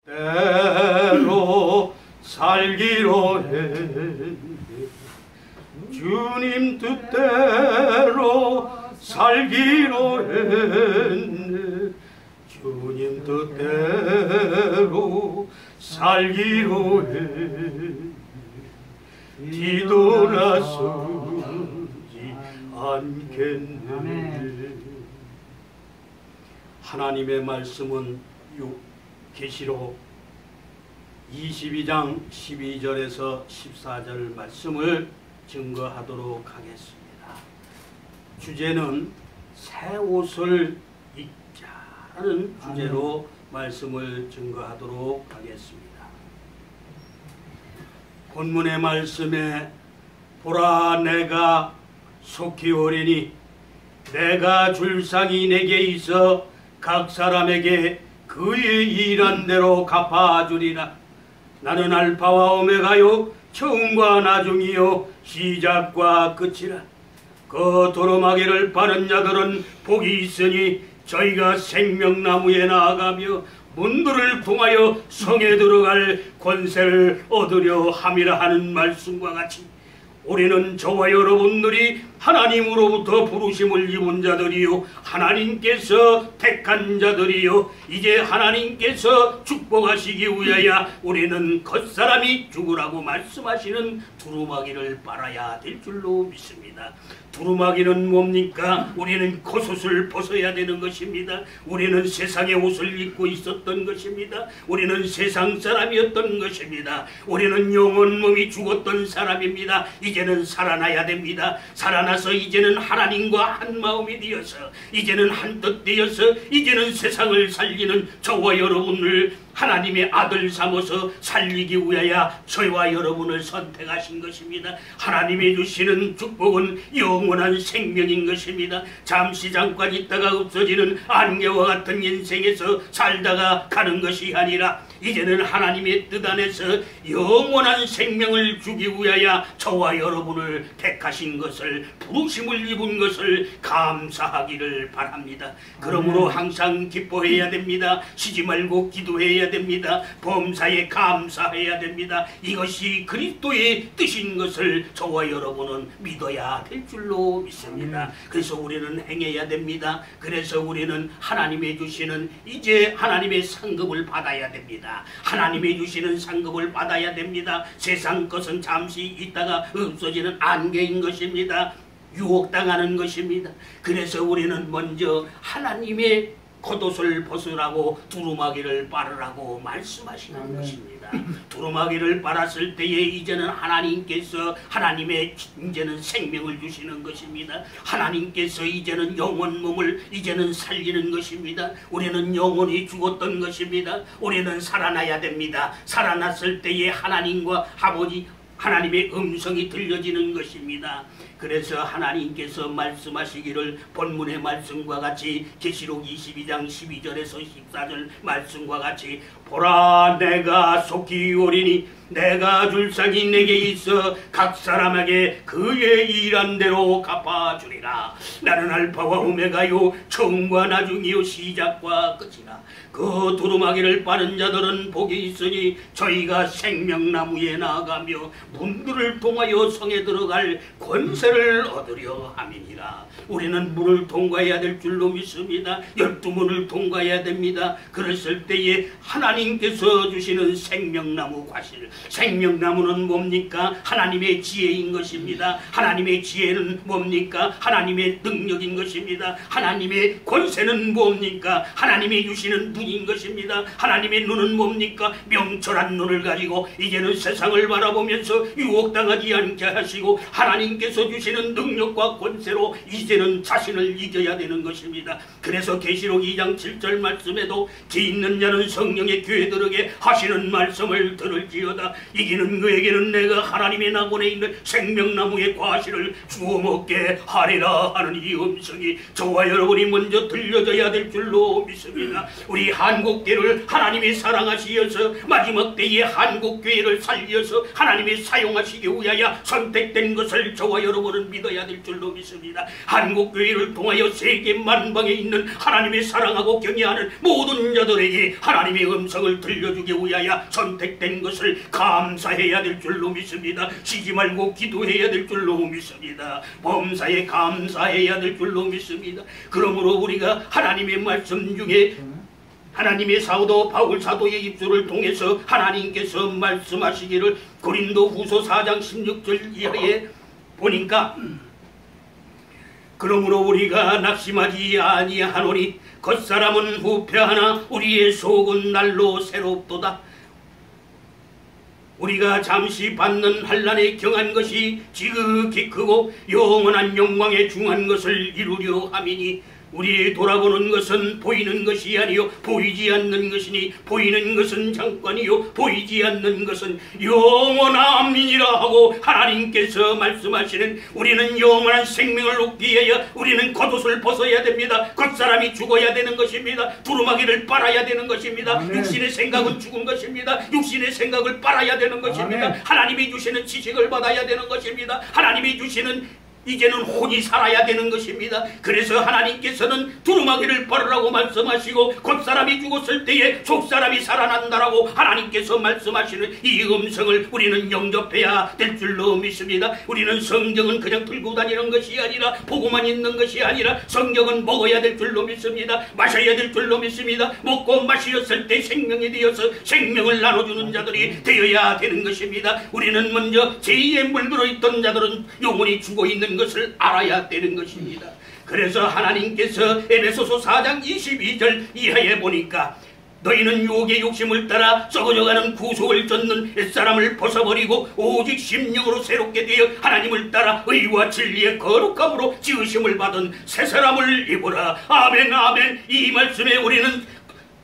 때로 살기로 해 주님 뜻대로 살기로 했네 주님 뜻대로 살기로 해 뒤돌아서지 않겠네. 하나님의 말씀은 계시록 22장 12절에서 14절 말씀을 증거하도록 하겠습니다. 주제는 새 옷을 입자라는 주제로 말씀을 증거하도록 하겠습니다. 본문의 말씀에 보라 내가 속히 오리니 내가 줄 상이 내게 있어 각 사람에게 그의 일한 대로 갚아주리라. 나는 알파와 오메가요 처음과 나중이요 시작과 끝이라. 그 두루마기를 빠는 자들은 복이 있으니 저희가 생명나무에 나아가며 문들을 통하여 성에 들어갈 권세를 얻으려 함이라 하는 말씀과 같이 우리는 저와 여러분들이 하나님으로부터 부르심을 입은 자들이요 하나님께서 택한 자들이요 이제 하나님께서 축복하시기 위하여 우리는 겉사람이 죽으라고 말씀하시는 두루마기를 빨아야 될 줄로 믿습니다. 두루마기는 뭡니까? 우리는 겉옷을 벗어야 되는 것입니다. 우리는 세상의 옷을 입고 있었던 것입니다. 우리는 세상 사람이었던 것입니다. 우리는 영혼 몸이 죽었던 사람입니다. 이제는 살아나야 됩니다. 살아나서 이제는 하나님과 한 마음이 되어서 이제는 한 뜻 되어서 이제는 세상을 살리는 저와 여러분을 하나님의 아들 삼아서 살리기 위하여 저와 여러분을 선택하신 것입니다. 하나님이 주시는 축복은 영원한 생명인 것입니다. 잠시 잠깐 있다가 없어지는 안개와 같은 인생에서 살다가 가는 것이 아니라 이제는 하나님의 뜻 안에서 영원한 생명을 주기 위하여 저와 여러분을 택하신 것을 부르심을 입은 것을 감사하기를 바랍니다. 그러므로 항상 기뻐해야 됩니다. 쉬지 말고 기도해야 됩니다. 범사에 감사해야 됩니다. 이것이 그리스도의 뜻인 것을 저와 여러분은 믿어야 될 줄로 믿습니다. 그래서 우리는 행해야 됩니다. 그래서 우리는 하나님이 주시는 이제 하나님의 상급을 받아야 됩니다. 하나님이 주시는 상급을 받아야 됩니다. 세상 것은 잠시 있다가 없어지는 안개인 것입니다. 유혹당하는 것입니다. 그래서 우리는 먼저 하나님의 겉옷을 벗으라고 두루마기를 빨으라고 말씀하시는 것입니다. 두루마기를 빨았을 때에 이제는 하나님께서 하나님의 이제는 생명을 주시는 것입니다. 하나님께서 이제는 영혼 몸을 이제는 살리는 것입니다. 우리는 영혼이 죽었던 것입니다. 우리는 살아나야 됩니다. 살아났을 때에 하나님과 아버지 하나님의 음성이 들려지는 것입니다. 그래서 하나님께서 말씀하시기를 본문의 말씀과 같이 계시록 22장 12절에서 14절 말씀과 같이 보라 내가 속히 오리니 내가 줄 상이 내게 있어 각 사람에게 그의 일한 대로 갚아주리라. 나는 알파와 오메가요 처음과 나중이요 시작과 끝이라. 그 두루마기를 빠는 자들은 복이 있으니 저희가 생명나무에 나아가며 문들을 통하여 성에 들어갈 권세를 얻으려 함이니라. 우리는 문을 통과해야 될 줄로 믿습니다. 12문을 통과해야 됩니다. 그랬을 때에 하나님께서 주시는 생명나무 과실, 생명나무는 뭡니까? 하나님의 지혜인 것입니다. 하나님의 지혜는 뭡니까? 하나님의 능력인 것입니다. 하나님의 권세는 뭡니까? 하나님이 주시는 눈인 것입니다. 하나님의 눈은 뭡니까? 명철한 눈을 가지고 이제는 세상을 바라보면서 유혹당하지 않게 하시고 하나님께서 주시는 능력과 권세로 이제는 자신을 이겨야 되는 것입니다. 그래서 계시록 2장 7절 말씀에도 기 있는 자는 성령의 교회 들에게 하시는 말씀을 들을지어다. 이기는 그에게는 내가 하나님의 낙원에 있는 생명나무의 과실을 주워 먹게 하리라 하는 이 음성이 저와 여러분이 먼저 들려져야 될 줄로 믿습니다. 우리 한국교회를 하나님이 사랑하시어서 마지막 때에 한국교회를 살려서 하나님이 사용하시기 위하여 선택된 것을 저와 여러분은 믿어야 될 줄로 믿습니다. 한국교회를 통하여 세계 만방에 있는 하나님이 사랑하고 경외하는 모든 자들에게 하나님의 음성을 들려주기 위하여 선택된 것을 감사해야 될 줄로 믿습니다. 쉬지 말고 기도해야 될 줄로 믿습니다. 범사에 감사해야 될 줄로 믿습니다. 그러므로 우리가 하나님의 말씀 중에 하나님의 사도 바울 사도의 입술을 통해서 하나님께서 말씀하시기를 고린도후서 4장 16절 이하에 보니까 그러므로 우리가 낙심하지 아니하노니 겉사람은 후패하나 우리의 속은 날로 새롭도다. 우리가 잠시 받는 환난에 경한 것이 지극히 크고 영원한 영광에 중한 것을 이루려 함이니 우리 돌아보는 것은 보이는 것이 아니요 보이지 않는 것이니 보이는 것은 잠깐이요 보이지 않는 것은 영원함이니라 하고 하나님께서 말씀하시는 우리는 영원한 생명을 얻기 위하여 우리는 겉옷을 벗어야 됩니다. 겉사람이 죽어야 되는 것입니다. 두루마기를 빨아야 되는 것입니다. 아멘. 육신의 생각은 죽은 것입니다. 육신의 생각을 빨아야 되는 것입니다. 아멘. 하나님이 주시는 지식을 받아야 되는 것입니다. 하나님이 주시는 이제는 혼이 살아야 되는 것입니다. 그래서 하나님께서는 두루마기를 빨으라고 말씀하시고 겉사람이 죽었을 때에 속사람이 살아난다라고 하나님께서 말씀하시는 이 음성을 우리는 영접해야 될 줄로 믿습니다. 우리는 성경은 그냥 들고 다니는 것이 아니라 보고만 있는 것이 아니라 성경은 먹어야 될 줄로 믿습니다. 마셔야 될 줄로 믿습니다. 먹고 마시었을 때 생명이 되어서 생명을 나눠주는 자들이 되어야 되는 것입니다. 우리는 먼저 제2의 물들어 있던 자들은 영원히 죽어 있는 것을 알아야 되는 것입니다. 그래서 하나님께서 에베소서 4장 22절 이하에 보니까 너희는 유혹의 욕심을 따라 썩어져가는 구속을 쫓는 옛사람을 벗어버리고 오직 심령으로 새롭게 되어 하나님을 따라 의와 진리의 거룩함으로 지으심을 받은 새사람을 입어라. 아멘 아멘. 이 말씀에 우리는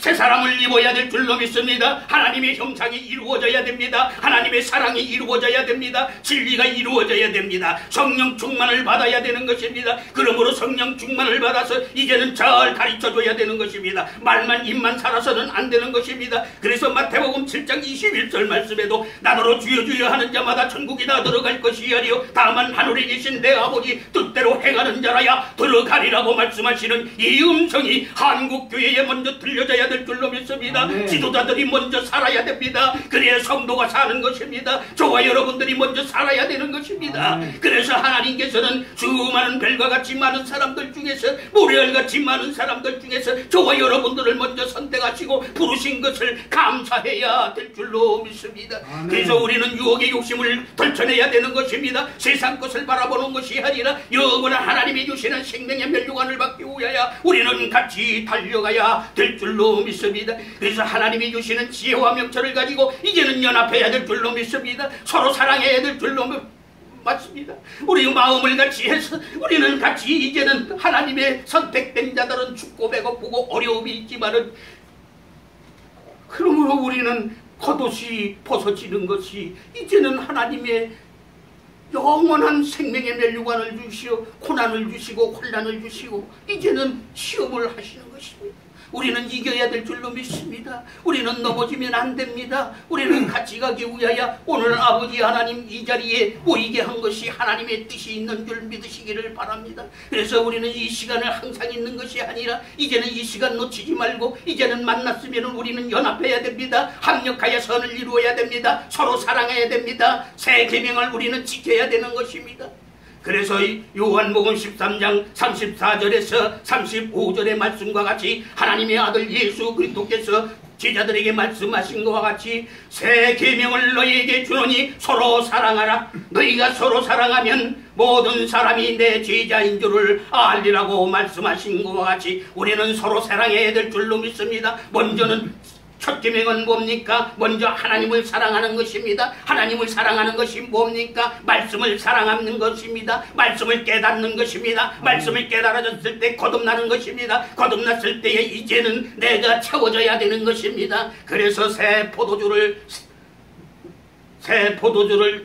새 사람을 입어야 될 줄로 믿습니다. 하나님의 형상이 이루어져야 됩니다. 하나님의 사랑이 이루어져야 됩니다. 진리가 이루어져야 됩니다. 성령 충만을 받아야 되는 것입니다. 그러므로 성령 충만을 받아서 이제는 잘 가르쳐줘야 되는 것입니다. 말만 입만 살아서는 안 되는 것입니다. 그래서 마태복음 7장 21절 말씀에도 나더러 주여 주여 하는 자마다 천국이다 들어갈 것이 아니요 다만 하늘에 계신 내 아버지 뜻대로 행하는 자라야 들어가리라고 말씀하시는 이 음성이 한국교회에 먼저 들려져야 될 줄로 믿습니다. 아멘. 지도자들이 먼저 살아야 됩니다. 그래야 성도가 사는 것입니다. 저와 여러분들이 먼저 살아야 되는 것입니다. 아멘. 그래서 하나님께서는 수많은 별과 같이 많은 사람들 중에서 모래알같이 많은 사람들 중에서 저와 여러분들을 먼저 선택하시고 부르신 것을 감사해야 될 줄로 믿습니다. 아멘. 그래서 우리는 유혹의 욕심을 덜쳐내야 되는 것입니다. 세상 것을 바라보는 것이 아니라 영원한 하나님이 주시는 생명의 멸류관을 받기 위하여 우리는 같이 달려가야 될 줄로 믿습니다. 그래서 하나님이 주시는 지혜와 명철을 가지고 이제는 연합해야 될 줄로 믿습니다. 서로 사랑해야 될 줄로 맞습니다. 우리 마음을 같이 해서 우리는 같이 이제는 하나님의 선택된 자들은 춥고 배고프고 어려움이 있지만은 그러므로 우리는 겉옷이 벗어지는 것이 이제는 하나님의 영원한 생명의 멸류관을 주시오 고난을 주시고 혼란을 주시고 이제는 시험을 하시는 것입니다. 우리는 이겨야 될 줄로 믿습니다. 우리는 넘어지면 안 됩니다. 우리는 같이 가기 위하여 오늘 아버지 하나님 이 자리에 모이게 한 것이 하나님의 뜻이 있는 줄 믿으시기를 바랍니다. 그래서 우리는 이 시간을 항상 있는 것이 아니라 이제는 이 시간 놓치지 말고 이제는 만났으면 우리는 연합해야 됩니다. 합력하여 선을 이루어야 됩니다. 서로 사랑해야 됩니다. 새 계명을 우리는 지켜야 되는 것입니다. 그래서 요한복음 13장 34절에서 35절의 말씀과 같이 하나님의 아들 예수 그리스도께서 제자들에게 말씀하신 것과 같이 새 계명을 너희에게 주노니 서로 사랑하라. 너희가 서로 사랑하면 모든 사람이 내 제자인 줄을 알리라고 말씀하신 것과 같이 우리는 서로 사랑해야 될 줄로 믿습니다. 먼저는 첫 계명은 뭡니까? 먼저 하나님을 사랑하는 것입니다. 하나님을 사랑하는 것이 뭡니까? 말씀을 사랑하는 것입니다. 말씀을 깨닫는 것입니다. 말씀을 깨달아졌을 때 거듭나는 것입니다. 거듭났을 때에 이제는 내가 채워져야 되는 것입니다. 그래서 새 포도주를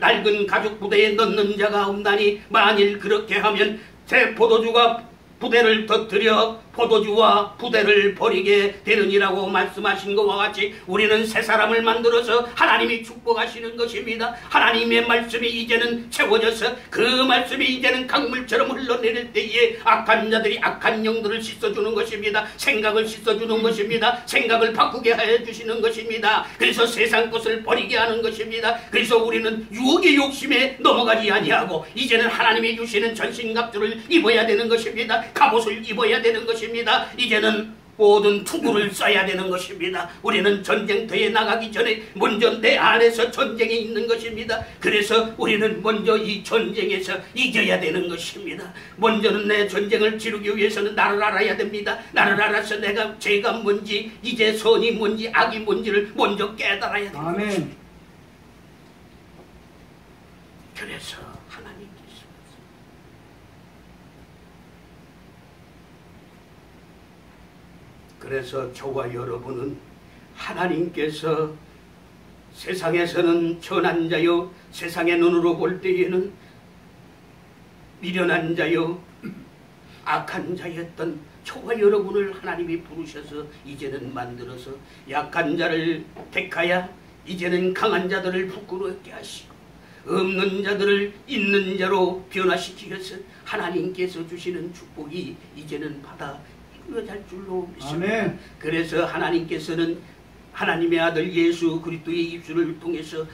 낡은 가죽 부대에 넣는 자가 없나니 만일 그렇게 하면 새 포도주가 부대를 터뜨려 포도주와 부대를 버리게 되느니라고 말씀하신 것과 같이 우리는 새 사람을 만들어서 하나님이 축복하시는 것입니다. 하나님의 말씀이 이제는 채워져서 그 말씀이 이제는 강물처럼 흘러내릴 때에 악한 자들이 악한 영들을 씻어주는 것입니다. 생각을 씻어주는 것입니다. 생각을 바꾸게 해주시는 것입니다. 그래서 세상 것을 버리게 하는 것입니다. 그래서 우리는 유혹의 욕심에 넘어가지 아니하고 이제는 하나님이 주시는 전신갑주를 입어야 되는 것입니다. 갑옷을 입어야 되는 것입니다. 이제는 모든 투구를 써야 되는 것입니다. 우리는 전쟁터에 나가기 전에 먼저 내 안에서 전쟁이 있는 것입니다. 그래서 우리는 먼저 이 전쟁에서 이겨야 되는 것입니다. 먼저는 내 전쟁을 치르기 위해서는 나를 알아야 됩니다. 나를 알아서 내가 죄가 뭔지 이제 선이 뭔지 악이 뭔지를 먼저 깨달아야 됩니다. 아멘. 그래서 그래서 저와 여러분은 하나님께서 세상에서는 천한 자요 세상의 눈으로 볼 때에는 미련한 자요 악한 자였던 저와 여러분을 하나님이 부르셔서 이제는 만들어서 약한 자를 택하여 이제는 강한 자들을 부끄럽게 하시고 없는 자들을 있는 자로 변화시키셔서 하나님께서 주시는 축복이 이제는 받아 잘 줄로 믿습니다. 아멘. 그래서 하나님께서는 하나님의 아들 예수 그리스도의 입술을 통해서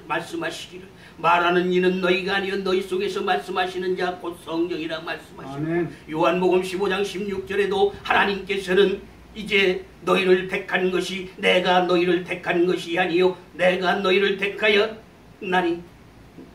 말씀하시기를 말하는 이는 너희가 아니여 너희 속에서 말씀하시는 자 곧 성령이라 말씀하시고 요한복음 15장 16절에도 하나님께서는 이제 너희를 택한 것이 내가 너희를 택한 것이 아니요 내가 너희를 택하여 나니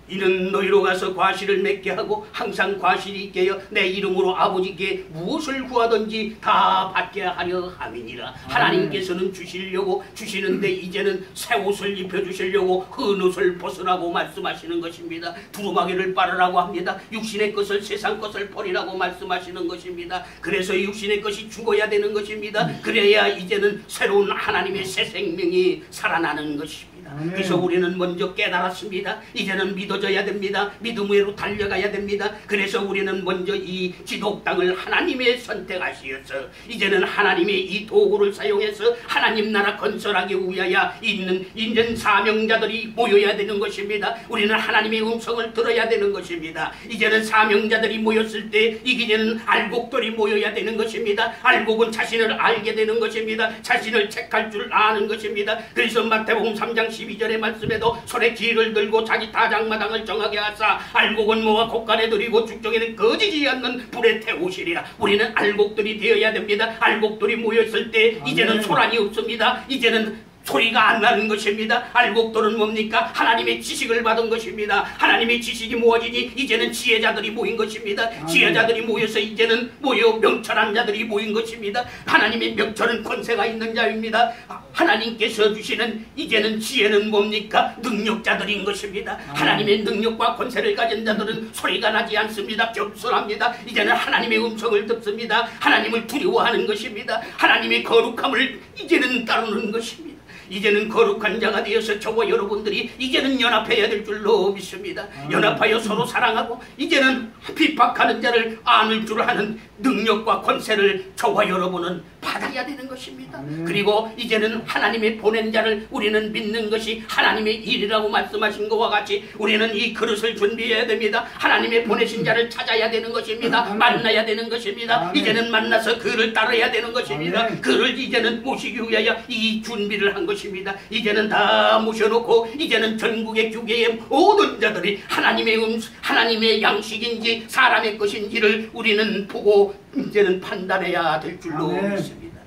이는 너희로 가서 과실을 맺게 하고 항상 과실이 있게 하여 내 이름으로 아버지께 무엇을 구하든지 다 받게 하려 함이니라. 하나님께서는 주시려고 주시는데 이제는 새 옷을 입혀주시려고 큰 옷을 벗으라고 말씀하시는 것입니다. 두루마기를 빨으라고 합니다. 육신의 것을 세상 것을 버리라고 말씀하시는 것입니다. 그래서 육신의 것이 죽어야 되는 것입니다. 그래야 이제는 새로운 하나님의 새 생명이 살아나는 것입니다. 그래서 우리는 먼저 깨달았습니다. 이제는 믿어져야 됩니다. 믿음으로 달려가야 됩니다. 그래서 우리는 먼저 이 지독 땅을 하나님의 선택하시어서 이제는 하나님의 이 도구를 사용해서 하나님 나라 건설하기 위하여 있는 인전 사명자들이 모여야 되는 것입니다. 우리는 하나님의 음성을 들어야 되는 것입니다. 이제는 사명자들이 모였을 때 이제는 알곡들이 모여야 되는 것입니다. 알곡은 자신을 알게 되는 것입니다. 자신을 책할 줄 아는 것입니다. 그래서 마태복음 3장 12절의 말씀에도 손에 기를 들고 자기 타작마당을 정하게 하사 알곡은 모아 곡간에 들이고 죽정에는 거지지 않는 불에 태우시리라. 우리는 알곡들이 되어야 됩니다. 알곡들이 모였을 때 이제는 소란이 없습니다. 이제는 소리가 안 나는 것입니다. 알곡들은 뭡니까? 하나님의 지식을 받은 것입니다. 하나님의 지식이 모아지니 이제는 지혜자들이 모인 것입니다. 지혜자들이 모여서 이제는 명철한 자들이 모인 것입니다. 하나님의 명철은 권세가 있는 자입니다. 하나님께서 주시는 이제는 지혜는 뭡니까? 능력자들인 것입니다. 하나님의 능력과 권세를 가진 자들은 소리가 나지 않습니다. 겸손합니다. 이제는 하나님의 음성을 듣습니다. 하나님을 두려워하는 것입니다. 하나님의 거룩함을 이제는 따르는 것입니다. 이제는 거룩한 자가 되어서 저와 여러분들이 이제는 연합해야 될 줄로 믿습니다. 연합하여 서로 사랑하고 이제는 핍박하는 자를 안을 줄 아는 능력과 권세를 저와 여러분은 받아야 되는 것입니다. 그리고 이제는 하나님의 보낸 자를 우리는 믿는 것이 하나님의 일이라고 말씀하신 것과 같이 우리는 이 그릇을 준비해야 됩니다. 하나님의 보내신 자를 찾아야 되는 것입니다. 만나야 되는 것입니다. 이제는 만나서 그를 따라야 되는 것입니다. 그를 이제는 모시기 위하여 이 준비를 한 것입니다. 이제는 다 모셔놓고 이제는 전국의 교회의 모든 자들이 하나님의 양식인지 사람의 것인지를 우리는 보고 이제는 판단해야 될 줄로 믿습니다.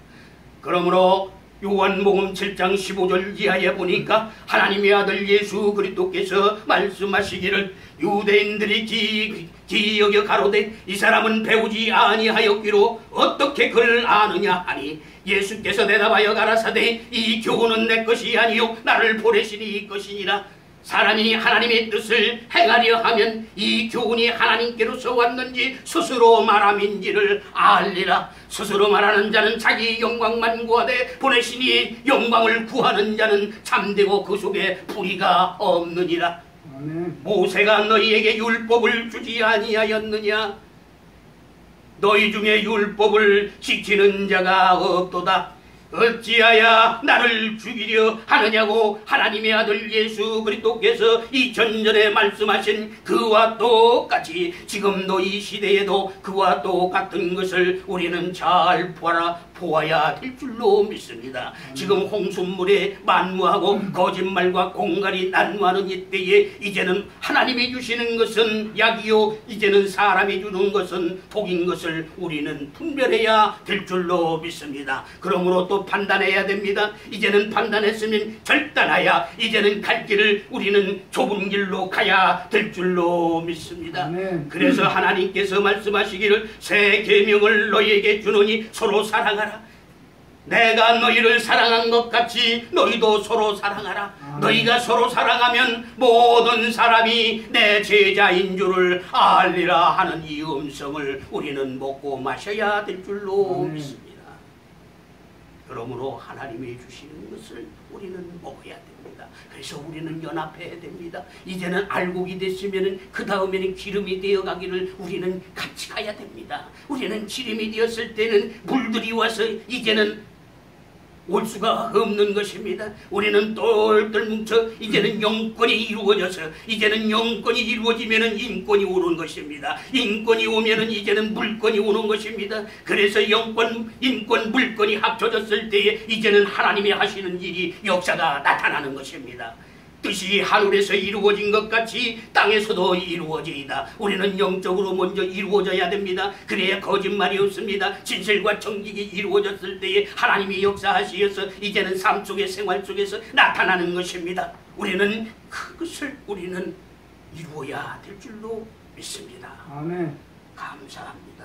그러므로 요한복음 7장 15절 이하에 보니까 하나님의 아들 예수 그리스도께서 말씀하시기를 유대인들이 기여겨 가로되 이 사람은 배우지 아니하였기로 어떻게 그를 아느냐 하니 예수께서 대답하여 가라사대 이 교훈은 내 것이 아니요 나를 보내시니 것이니라. 사람이 하나님의 뜻을 행하려 하면 이 교훈이 하나님께로서 왔는지 스스로 말함인지를 알리라. 스스로 말하는 자는 자기 영광만 구하되 보내시니 영광을 구하는 자는 참되고 그 속에 불의가 없느니라. 모세가 너희에게 율법을 주지 아니하였느냐? 너희 중에 율법을 지키는 자가 없도다. 어찌하여 나를 죽이려 하느냐고 하나님의 아들 예수 그리스도께서 2000전에 말씀하신 그와 똑같이 지금도 이 시대에도 그와 똑같은 것을 우리는 잘 보아야 될 줄로 믿습니다. 지금 홍수물에 만무하고 거짓말과 공갈이 난무하는 이때에 이제는 하나님이 주시는 것은 약이요 이제는 사람이 주는 것은 독인 것을 우리는 분별해야 될 줄로 믿습니다. 그러므로 또 판단해야 됩니다. 이제는 판단했으면 결단하여 이제는 갈 길을 우리는 좁은 길로 가야 될 줄로 믿습니다. 그래서 하나님께서 말씀하시기를 새 계명을 너희에게 주노니 서로 사랑하라. 내가 너희를 사랑한 것 같이 너희도 서로 사랑하라. 너희가 서로 사랑하면 모든 사람이 내 제자인 줄을 알리라 하는 이 음성을 우리는 먹고 마셔야 될 줄로 믿습니다. 그러므로 하나님이 주시는 것을 우리는 먹어야 됩니다. 그래서 우리는 연합해야 됩니다. 이제는 알곡이 됐으면 그 다음에는 기름이 되어가기를 우리는 같이 가야 됩니다. 우리는 기름이 되었을 때는 물들이 와서 이제는 올 수가 없는 것입니다. 우리는 똘똘 뭉쳐 이제는 영권이 이루어져서 이제는 영권이 이루어지면은 인권이 오는 것입니다. 인권이 오면은 이제는 물권이 오는 것입니다. 그래서 영권, 인권, 물권이 합쳐졌을 때에 이제는 하나님이 하시는 일이 역사가 나타나는 것입니다. 뜻이 하늘에서 이루어진 것 같이 땅에서도 이루어지이다. 우리는 영적으로 먼저 이루어져야 됩니다. 그래야 거짓말이 없습니다. 진실과 정직이 이루어졌을 때에 하나님이 역사하시어서 이제는 삶 속의 생활 속에서 나타나는 것입니다. 우리는 그것을 우리는 이루어야 될 줄로 믿습니다. 아멘. 감사합니다.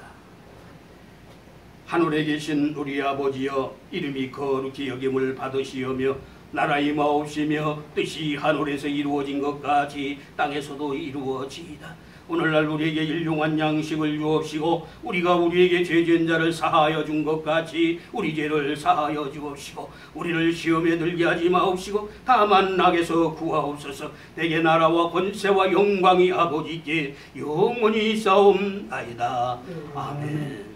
하늘에 계신 우리 아버지여, 이름이 거룩히 여김을 받으시오며 나라 임하옵시며 뜻이 하늘에서 이루어진 것 같이 땅에서도 이루어지이다. 오늘날 우리에게 일용할 양식을 주옵시고 우리가 우리에게 죄진 자를 사하여 준 것 같이 우리 죄를 사하여 주옵시고 우리를 시험에 들게 하지 마옵시고 다만 악에서 구하옵소서. 내게 나라와 권세와 영광이 아버지께 영원히 있사옵나이다. 아멘.